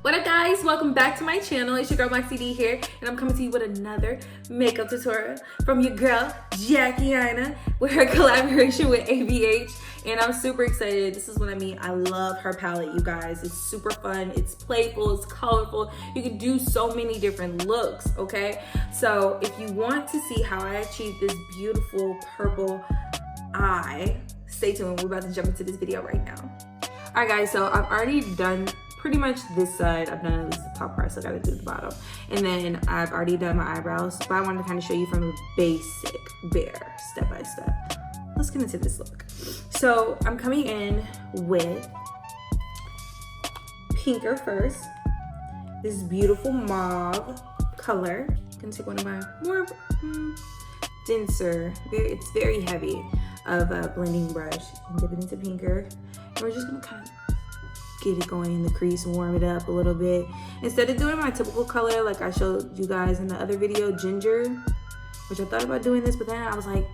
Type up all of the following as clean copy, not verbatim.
What up guys, welcome back to my channel. It's your girl Moxiee D here, and I'm coming to you with another makeup tutorial from your girl Jackie AINA with her collaboration with ABH, and I'm super excited. This is what I mean. I love her palette, you guys. It's super fun, it's playful, it's colorful. You can do so many different looks, okay? So if you want to see how I achieved this beautiful purple eye, stay tuned. We're about to jump into this video right now. All right guys, so I've already done pretty much this side. I've done at least the top part, so I gotta do the bottom. And then I've already done my eyebrows, but I wanted to kind of show you from a basic, bare, step by step. Let's get into this look. So I'm coming in with pinker first. This beautiful mauve color. I'm gonna take one of my more denser, it's very heavy, of a blending brush and dip it into pinker. And we're just gonna kind of get it going in the crease and warm it up a little bit. Instead of doing my typical color like I showed you guys in the other video, ginger, which I thought about doing this, but then I was like,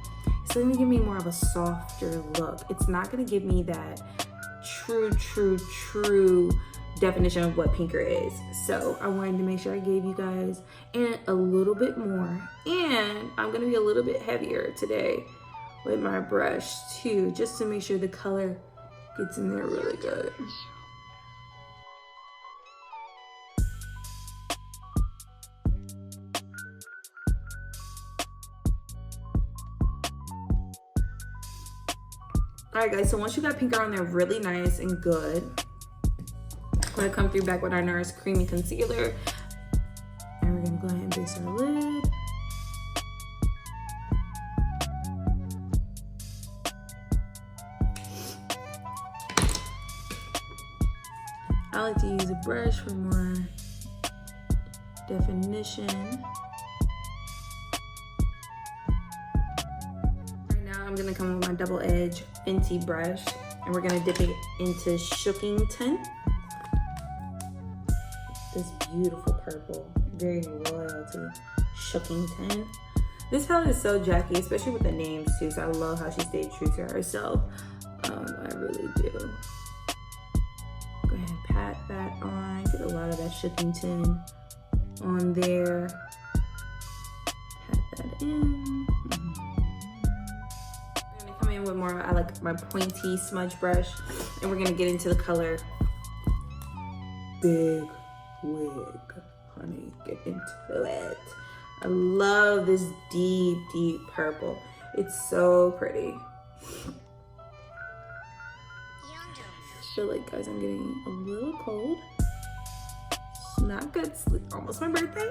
it's gonna give me more of a softer look. It's not gonna give me that true definition of what pinker is. So I wanted to make sure I gave you guys and a little bit more. And I'm gonna be a little bit heavier today with my brush too, just to make sure the color gets in there really good. All right guys, so once you got pinker on there really nice and good, we're gonna come through back with our NARS Creamy Concealer, and we're gonna go ahead and base our lid. I like to use a brush for more definition. Right now I'm gonna come with my double edge Fenty brush, and we're gonna dip it into SHOOKINGTON. This beautiful purple, very royal to SHOOKINGTON. This palette is so Jackie, especially with the names too, so I love how she stayed true to herself. I really do. Go ahead and pat that on, get a lot of that SHOOKINGTON on there. Pat that in. We're gonna come in with more, I like my pointy smudge brush, and we're gonna get into the color Big Wig, honey, get into it. I love this deep purple. It's so pretty. I feel like, guys, I'm getting a little cold. It's not good. It's almost my birthday.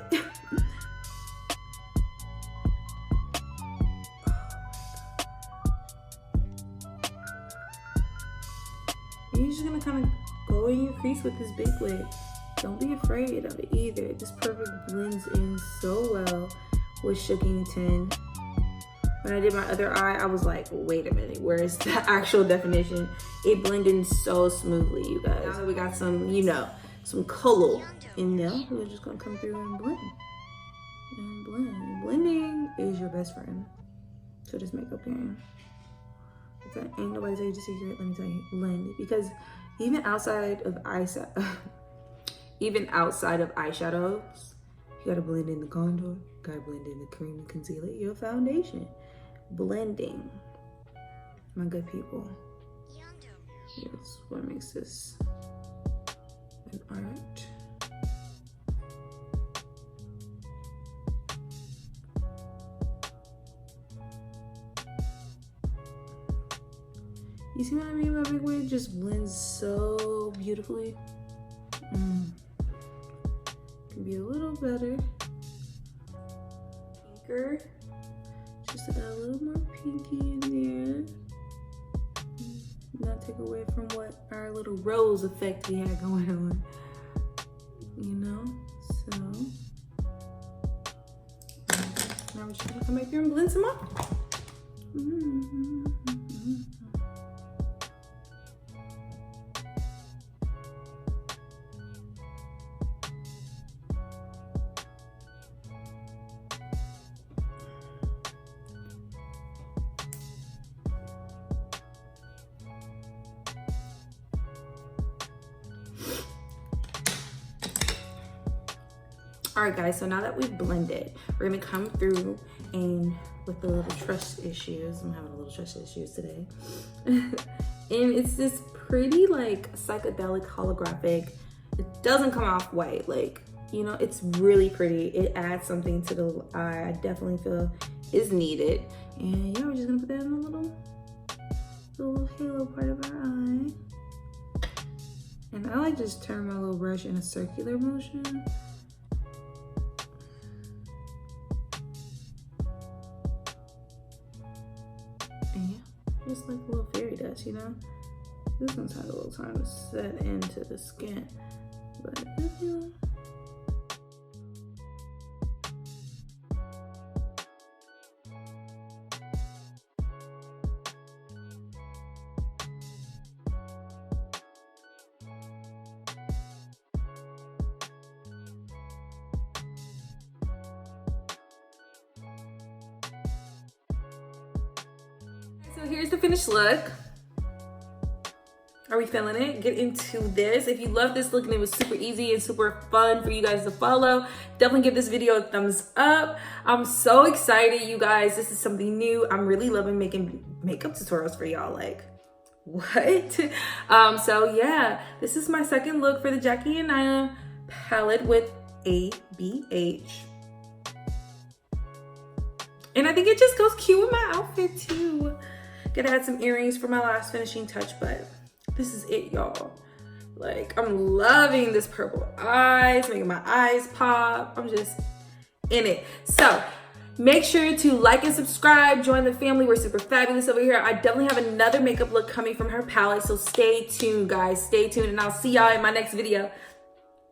You're just gonna kind of go in your crease with this big wig. Don't be afraid of it either. This perfect blends in so well with SHOOKINGTON. When I did my other eye, I was like, wait a minute, where's the actual definition? It blended in so smoothly, you guys. Now that we got some, you know, some color in there, we're just gonna come through and blend. And blend. Blending is your best friend to this makeup game. If that ain't nobody tell you the secret, let me tell you, blend. Because even outside of eyeshadows, you gotta blend in the contour, you gotta blend in the cream and concealer, your foundation. Blending, my good people, is what makes this an art. You see what I mean by big wig? Just blends so beautifully. Can be a little better. Pinker. Just add a little more pinky in there. Not take away from what our little rose effect we had going on. You know? So now we're just gonna come back here and blend some up. All right, guys, so now that we've blended, we're gonna come through and with the little trust issues. I'm having a little trust issues today. And it's this pretty like psychedelic holographic. It doesn't come off white, like, you know, it's really pretty. It adds something to the eye. I definitely feel is needed. And yeah, we're just gonna put that in the little halo part of our eye. And I like to just turn my little brush in a circular motion. And yeah, just like a little fairy dust, you know? This one's had a little time to set into the skin, but you know. So here's the finished look. Are we feeling it? Get into this. If you love this look and it was super easy and super fun for you guys to follow, definitely give this video a thumbs up. I'm so excited, you guys. This is something new. I'm really loving making makeup tutorials for y'all. Like, what? So yeah, this is my second look for the Jackie and AINA palette with ABH. And I think it just goes cute with my outfit too. Gonna add some earrings for my last finishing touch, but this is it, y'all. Like, I'm loving this purple eyes, making my eyes pop. I'm just in it. So make sure to like and subscribe, join the family. We're super fabulous over here. I definitely have another makeup look coming from her palette, so stay tuned, guys. Stay tuned, and I'll see y'all in my next video.